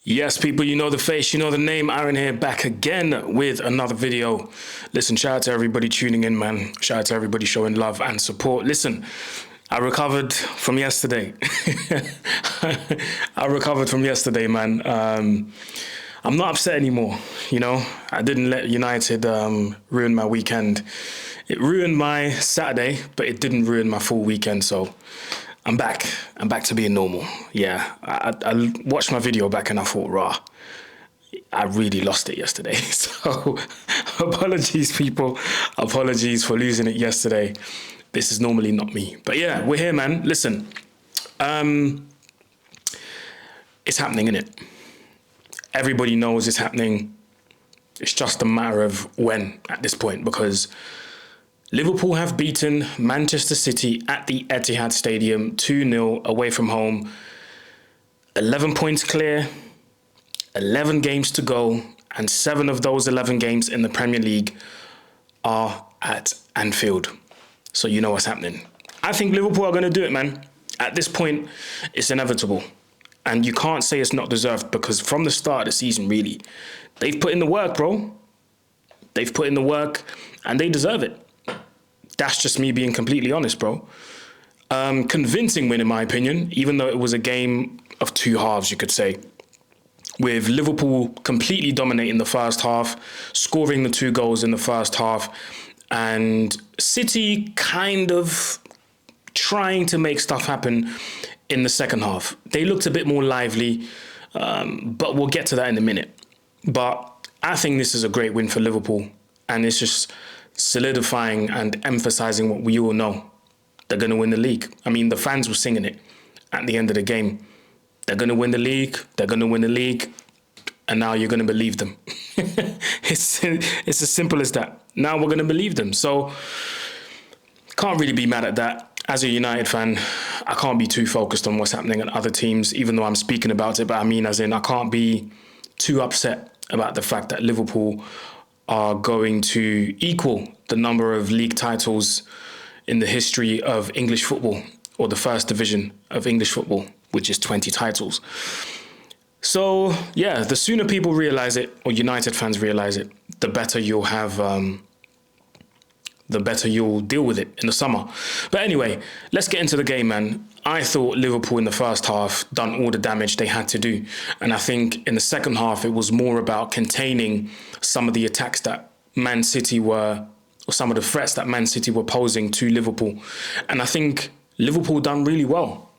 Yes, people, you know the face, you know the name. Aaron here, back again with another video. Listen, shout out to everybody tuning in, man. Shout out to everybody showing love and support. Listen, I recovered from yesterday. I recovered from yesterday, man. I'm not upset anymore, you know. I didn't let United ruin my weekend. It ruined my Saturday, but it didn't ruin my full weekend, so I'm back. I'm back to being normal. Yeah, I watched my video back and I thought, rah, I really lost it yesterday. So apologies, people. Apologies for losing it yesterday. This is normally not me. But yeah, we're here, man. Listen, it's happening, innit? Everybody knows it's happening. It's just a matter of when at this point, because Liverpool have beaten Manchester City at the Etihad Stadium 2-0 away from home. 11 points clear, 11 games to go, and 7 of those 11 games in the Premier League are at Anfield. So you know what's happening. I think Liverpool are going to do it, man. At this point, it's inevitable. And you can't say it's not deserved, because from the start of the season, really, they've put in the work, bro. They've put in the work, and they deserve it. That's just me being completely honest, bro. Convincing win, in my opinion, even though it was a game of two halves, you could say. With Liverpool completely dominating the first half, scoring the 2 goals in the first half, and City kind of trying to make stuff happen in the second half. They looked a bit more lively, but we'll get to that in a minute. But I think this is a great win for Liverpool, and it's just solidifying and emphasizing what we all know. They're going to win the league. I mean, the fans were singing it at the end of the game. They're going to win the league. They're going to win the league. And now you're going to believe them. It's as simple as that. Now we're going to believe them. So can't really be mad at that. As a United fan, I can't be too focused on what's happening at other teams, even though I'm speaking about it. But I mean, as in, I can't be too upset about the fact that Liverpool are going to equal the number of league titles in the history of English football, or the first division of English football, which is 20 titles. So, yeah, the sooner people realize it, or United fans realize it, the better you'll have, the better you'll deal with it in the summer. But anyway, let's get into the game, man. I thought Liverpool in the first half done all the damage they had to do. And I think in the second half, it was more about containing some of the attacks that Man City were, or some of the threats that Man City were posing to Liverpool. And I think Liverpool done really well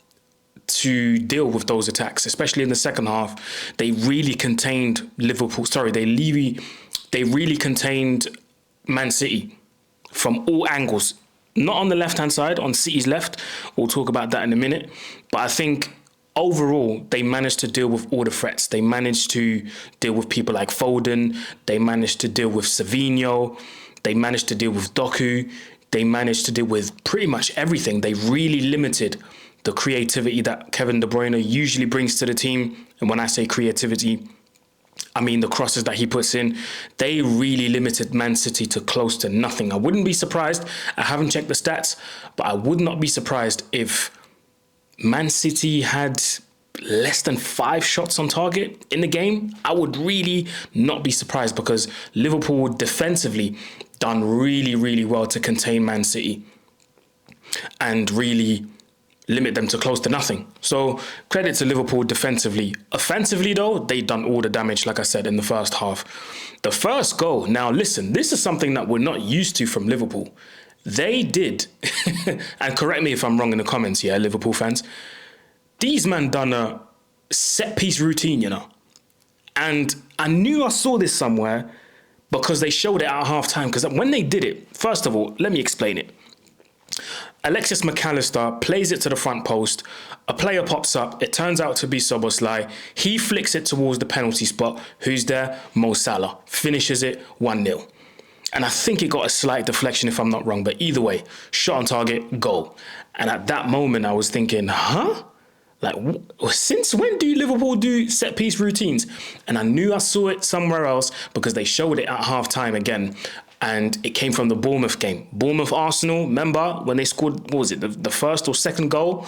to deal with those attacks, especially in the second half. They really contained they really contained Man City from all angles. Not on the left-hand side, on City's left. We'll talk about that in a minute. But I think overall, they managed to deal with all the threats. They managed to deal with people like Foden. They managed to deal with Savinho. They managed to deal with Doku. They managed to deal with pretty much everything. They really limited the creativity that Kevin De Bruyne usually brings to the team. And when I say creativity, I mean the crosses that he puts in. They really limited Man City to close to nothing. I wouldn't be surprised. I haven't checked the stats, but I would not be surprised if Man City had less than 5 shots on target in the game. I would really not be surprised, because Liverpool defensively done really, really well to contain Man City and really limit them to close to nothing. So credit to Liverpool defensively. Offensively, though, they done all the damage, like I said, in the first half. The first goal, now listen, this is something that we're not used to from Liverpool. They did, and correct me if I'm wrong in the comments, yeah, Liverpool fans, these men done a set-piece routine, you know. And I knew I saw this somewhere because they showed it at half-time. Because when they did it, first of all, let me explain it. Alexis McAllister plays it to the front post. A player pops up. It turns out to be Szoboszlai. He flicks it towards the penalty spot. Who's there? Mo Salah. Finishes it 1-0. And I think it got a slight deflection if I'm not wrong. But either way, shot on target, goal. And at that moment, I was thinking, huh? Like, since when do Liverpool do set piece routines? And I knew I saw it somewhere else because they showed it at halftime again. And it came from the Bournemouth game. Bournemouth Arsenal, remember when they scored, what was it, the first or second goal?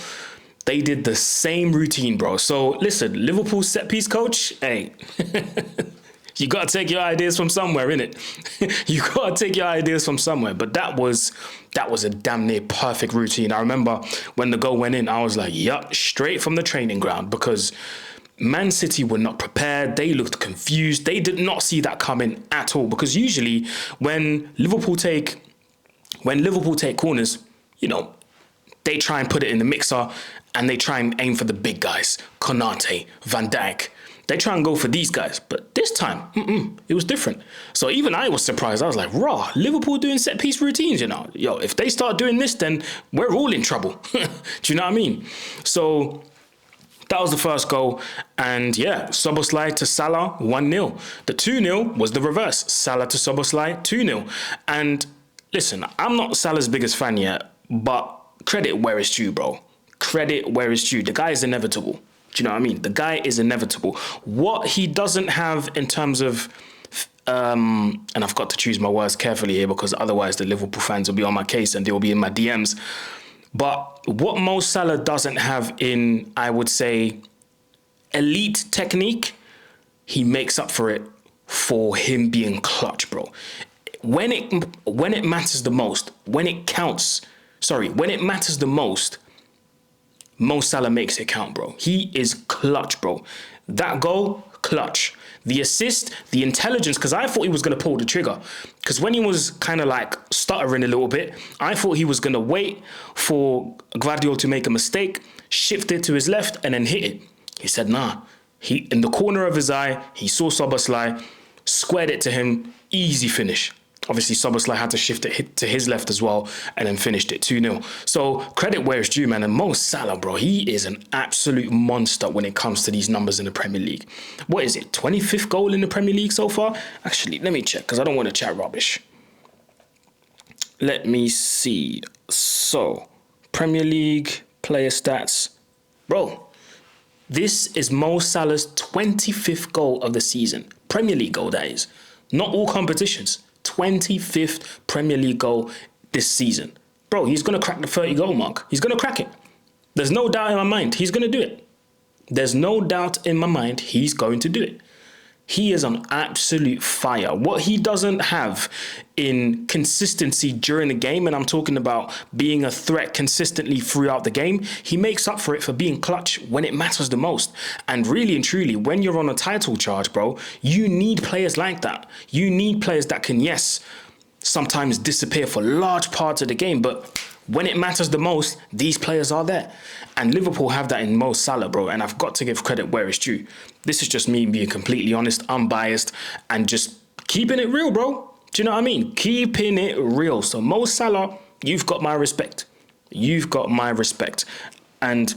They did the same routine, bro. So listen, Liverpool set piece coach, hey, you got to take your ideas from somewhere, innit? You got to take your ideas from somewhere. But that was a damn near perfect routine. I remember when the goal went in, I was like, yup, straight from the training ground, because Man City were not prepared. They looked confused. They did not see that coming at all. Because usually when Liverpool take corners, you know, they try and put it in the mixer and they try and aim for the big guys. Konate, Van Dijk. They try and go for these guys. But this time, it was different. So even I was surprised. I was like, raw, Liverpool doing set piece routines, you know. Yo, if they start doing this, then we're all in trouble. Do you know what I mean? So that was the first goal. And yeah, Szoboszlai to Salah, 1-0. The 2-0 was the reverse. Salah to Szoboszlai, 2-0. And listen, I'm not Salah's biggest fan yet, but credit where it's due, bro. Credit where it's due. The guy is inevitable. Do you know what I mean? The guy is inevitable. What he doesn't have in terms of, and I've got to choose my words carefully here because otherwise the Liverpool fans will be on my case and they will be in my DMs. But what Mo Salah doesn't have in, I would say, elite technique, he makes up for it for him being clutch, bro. When it matters the most, when it matters the most, Mo Salah makes it count, bro. He is clutch, bro. That goal, clutch. The assist, the intelligence, because I thought he was going to pull the trigger. Because when he was kind of like stuttering a little bit, I thought he was going to wait for Gvardiol to make a mistake, shift it to his left, and then hit it. He said, nah. He, in the corner of his eye, he saw Szoboszlai, squared it to him, easy finish. Obviously, Szoboszlai had to shift it to his left as well and then finished it 2-0. So credit where it's due, man. And Mo Salah, bro, he is an absolute monster when it comes to these numbers in the Premier League. What is it, 25th goal in the Premier League so far? Actually, let me check because I don't want to chat rubbish. Let me see. So, Premier League player stats. Bro, this is Mo Salah's 25th goal of the season. Premier League goal, that is. Not all competitions. 25th Premier League goal this season. Bro, he's going to crack the 30 goal mark. He's going to crack it. There's no doubt in my mind he's going to do it. There's no doubt in my mind he's going to do it. He is on absolute fire. What he doesn't have in consistency during the game, and I'm talking about being a threat consistently throughout the game, he makes up for it for being clutch when it matters the most. And really and truly, when you're on a title charge, bro, you need players like that. You need players that can, yes, sometimes disappear for large parts of the game, but when it matters the most, these players are there. And Liverpool have that in Mo Salah, bro. And I've got to give credit where it's due. This is just me being completely honest, unbiased, and just keeping it real, bro. Do you know what I mean? Keeping it real. So Mo Salah, you've got my respect. You've got my respect. And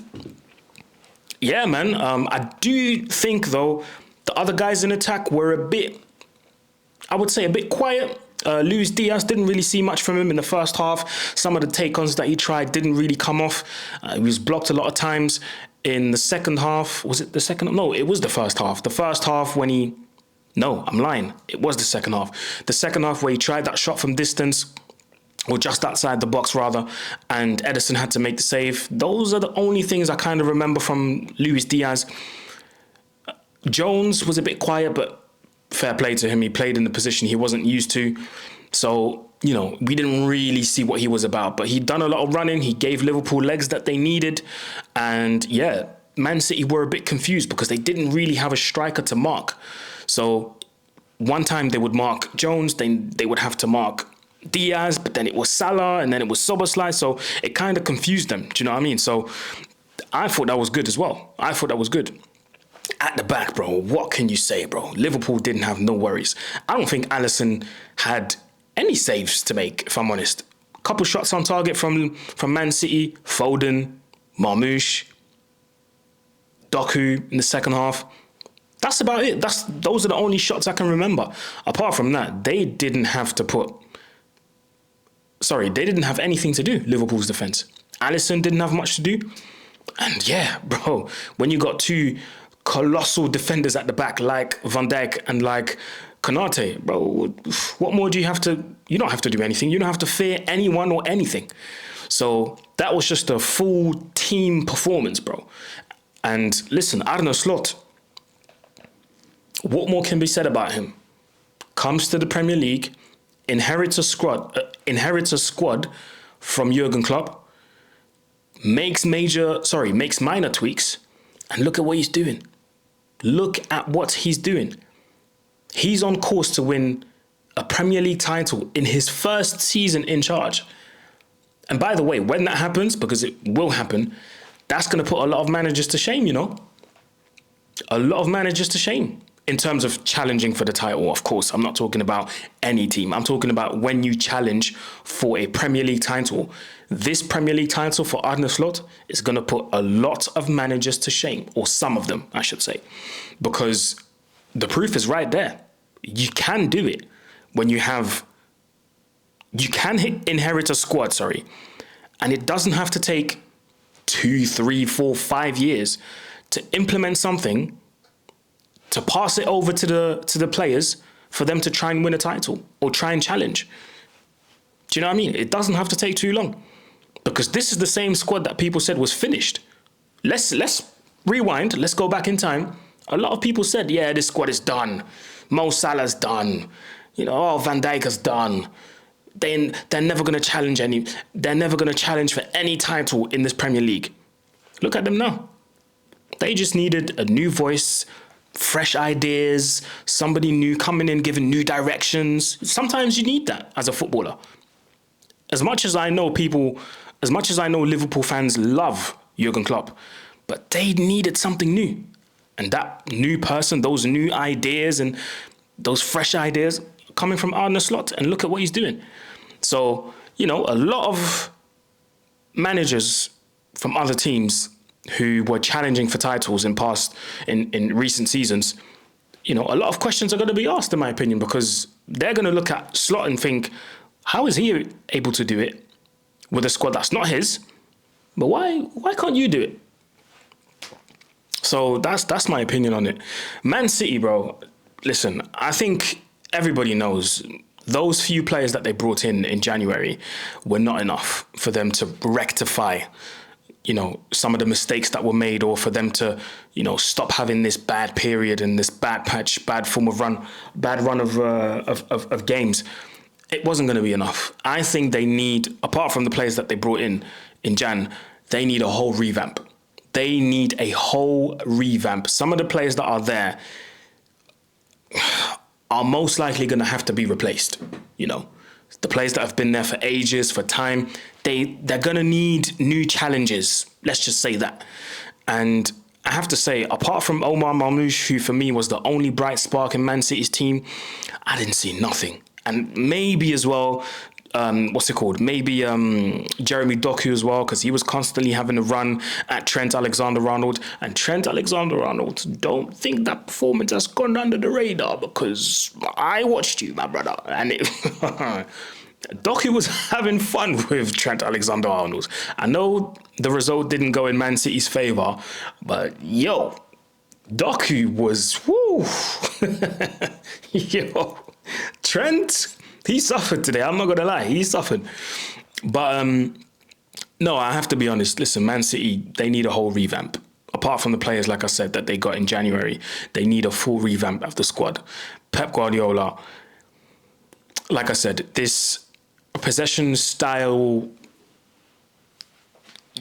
yeah, man, I do think, though, the other guys in attack were a bit, I would say, a bit quiet. Luis Diaz, didn't really see much from him in the first half. Some of the take-ons that he tried didn't really come off. He was blocked a lot of times. In the second half, was it the second? No, it was the first half. The first half when he... No, I'm lying. It was the second half. The second half where he tried that shot from distance, or just outside the box rather, and Ederson had to make the save. Those are the only things I kind of remember from Luis Diaz. Jones was a bit quiet, but fair play to him. He played in the position he wasn't used to. So, you know, we didn't really see what he was about. But he'd done a lot of running. He gave Liverpool legs that they needed. And yeah, Man City were a bit confused because they didn't really have a striker to mark. So one time they would mark Jones, then they would have to mark Diaz, but then it was Salah, and then it was Szoboszlai. So it kind of confused them. Do you know what I mean? So I thought that was good as well. I thought that was good. At the back, bro, what can you say, bro? Liverpool didn't have no worries. I don't think Alisson had any saves to make, if I'm honest. A couple shots on target from Man City, Foden, Marmoush, Doku in the second half. That's about it. Those are the only shots I can remember. Apart from that, they didn't have anything to do, Liverpool's defence. Alisson didn't have much to do. And yeah, bro, when you got two colossal defenders at the back like Van Dijk and like Konate, bro, what more do you have to? You don't have to do anything. You don't have to fear anyone or anything. So that was just a full team performance, bro. And listen, Arne Slot, what more can be said about him? Comes to the Premier League, inherits a squad from Jurgen Klopp, makes minor tweaks, and look at what he's doing. Look at what he's doing. He's on course to win a Premier League title in his first season in charge. And by the way, when that happens, because it will happen, that's going to put a lot of managers to shame, you know? A lot of managers to shame in terms of challenging for the title. Of course, I'm not talking about any team. I'm talking about when you challenge for a Premier League title. This Premier League title for Arne Slot is going to put a lot of managers to shame, or some of them, I should say, because the proof is right there. You can do it when you can inherit a squad, and it doesn't have to take 2, 3, 4, 5 years to implement something, to pass it over to the players for them to try and win a title or try and challenge. Do you know what I mean? It doesn't have to take too long, because this is the same squad that people said was finished. Let's rewind. Let's go back in time. A lot of people said, yeah, this squad is done. Mo Salah's done. Van Dijk is done. They're never going to challenge They're never going to challenge for any title in this Premier League. Look at them now. They just needed a new voice, fresh ideas, somebody new coming in, giving new directions. Sometimes you need that as a footballer. As much as I know Liverpool fans love Jurgen Klopp, but they needed something new. And that new person, those new ideas and those fresh ideas coming from Arne Slot, and look at what he's doing. So, a lot of managers from other teams who were challenging for titles in recent seasons, a lot of questions are going to be asked, in my opinion, because they're going to look at Slot and think, how is he able to do it with a squad that's not his? But why can't you do it? So that's my opinion on it. Man City, bro, listen, I think everybody knows those few players that they brought in January were not enough for them to rectify, some of the mistakes that were made, or for them to, stop having this bad period and this bad patch, bad run of games. It wasn't going to be enough. I think they need, apart from the players that they brought in Jan, they need a whole revamp. They need a whole revamp. Some of the players that are there are most likely going to have to be replaced. The players that have been there for ages, for time, they're going to need new challenges. Let's just say that. And I have to say, apart from Omar Marmoush, who for me was the only bright spark in Man City's team, I didn't see nothing. And maybe as well, Maybe Jeremy Doku as well, because he was constantly having a run at Trent Alexander-Arnold. And Trent Alexander-Arnold, don't think that performance has gone under the radar, because I watched you, my brother. And Doku was having fun with Trent Alexander-Arnold. I know the result didn't go in Man City's favour, but Doku was, Trent, he suffered today. I'm not going to lie. He suffered. But, no, I have to be honest. Listen, Man City, they need a whole revamp. Apart from the players, like I said, that they got in January, they need a full revamp of the squad. Pep Guardiola, like I said, this possession style,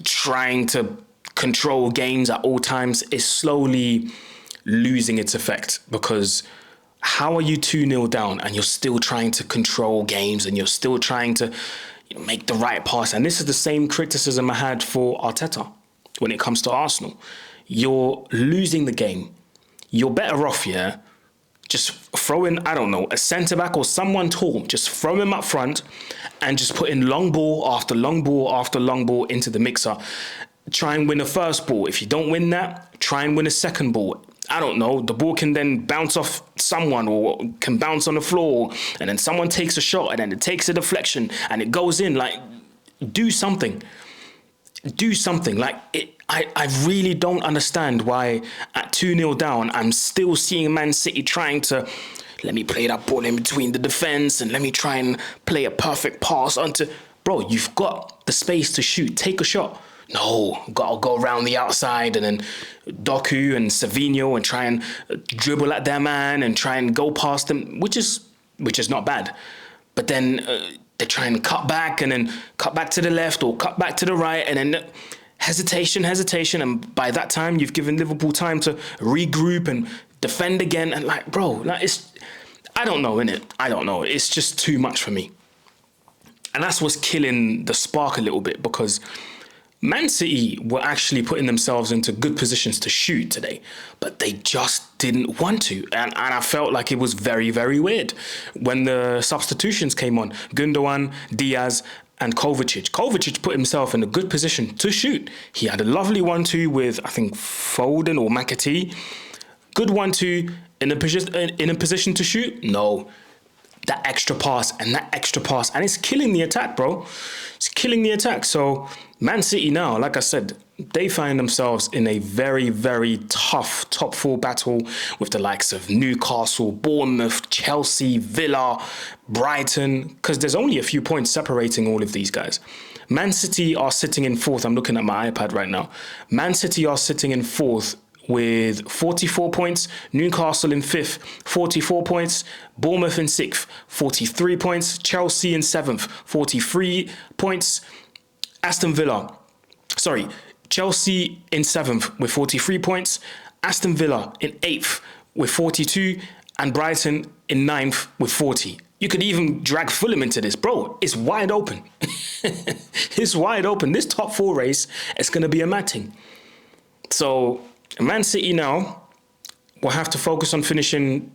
trying to control games at all times, is slowly losing its effect, because how are you 2-0 down and you're still trying to control games and you're still trying to make the right pass? And this is the same criticism I had for Arteta when it comes to Arsenal. You're losing the game. You're better off, just throw in, I don't know, a centre-back or someone tall. Just throw him up front and just put in long ball after long ball after long ball into the mixer. Try and win a first ball. If you don't win that, try and win a second ball. I don't know, the ball can then bounce off someone or can bounce on the floor, and then someone takes a shot and then it takes a deflection and it goes in. Like, do something. Like, I really don't understand why at 2-0 down, I'm still seeing Man City trying to, let me play that ball in between the defence and let me try and play a perfect pass onto... Bro, you've got the space to shoot. Take a shot. No, gotta go around the outside and then Doku and Savinho and try and dribble at their man and try and go past them, which is not bad. But then they try and cut back and then cut back to the left or cut back to the right and then... Hesitation, and by that time you've given Liverpool time to regroup and defend again. And like, bro, like I don't know, innit? I don't know. It's just too much for me. And that's what's killing the spark a little bit, because Man City were actually putting themselves into good positions to shoot today, but they just didn't want to. And I felt like it was very, very weird when the substitutions came on. Gundogan, Diaz, and Kovacic. Kovacic put himself in a good position to shoot. He had a lovely 1-2 with, I think, Foden or McAtee. Good 1-2 in a position to shoot. No, that extra pass, and it's killing the attack, bro. It's killing the attack. So Man City now, like I said, they find themselves in a very, very tough top four battle with the likes of Newcastle, Bournemouth, Chelsea, Villa, Brighton, because there's only a few points separating all of these guys. Man City are sitting in fourth. I'm looking at my iPad right now. Man City are sitting in fourth with 44 points. Newcastle in fifth, 44 points. Bournemouth in sixth, 43 points. Chelsea in seventh, 43 points. Chelsea in seventh with 43 points. Aston Villa in eighth with 42. And Brighton in ninth with 40. You could even drag Fulham into this. Bro, it's wide open. It's wide open. This top four race is going to be a matting. So Man City now will have to focus on finishing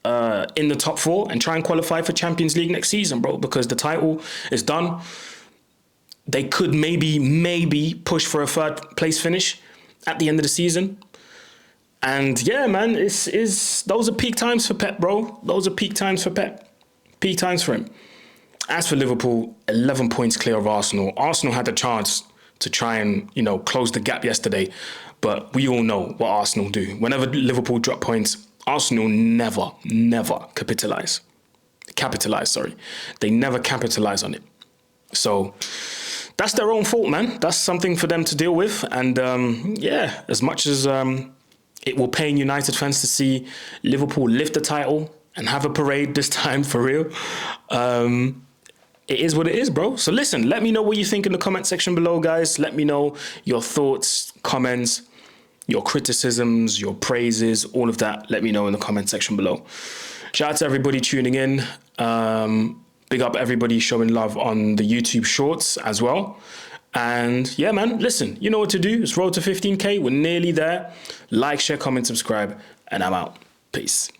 in the top four and try and qualify for Champions League next season, bro, because the title is done. They could maybe push for a third place finish at the end of the season. And yeah, man, those are peak times for Pep, bro. Those are peak times for Pep. Peak times for him. As for Liverpool, 11 points clear of Arsenal. Arsenal had a chance to try and, close the gap yesterday. But we all know what Arsenal do. Whenever Liverpool drop points, Arsenal never capitalize. They never capitalize on it. So that's their own fault, man. That's something for them to deal with. And as much as it will pain United fans to see Liverpool lift the title and have a parade this time for real, it is what it is, bro. So listen, let me know what you think in the comment section below, guys. Let me know your thoughts, comments, your criticisms, your praises, all of that. Let me know in the comment section below. Shout out to everybody tuning in. Big up everybody showing love on the YouTube shorts as well. And yeah, man, listen, you know what to do. It's road to 15K. We're nearly there. Like, share, comment, subscribe, and I'm out. Peace.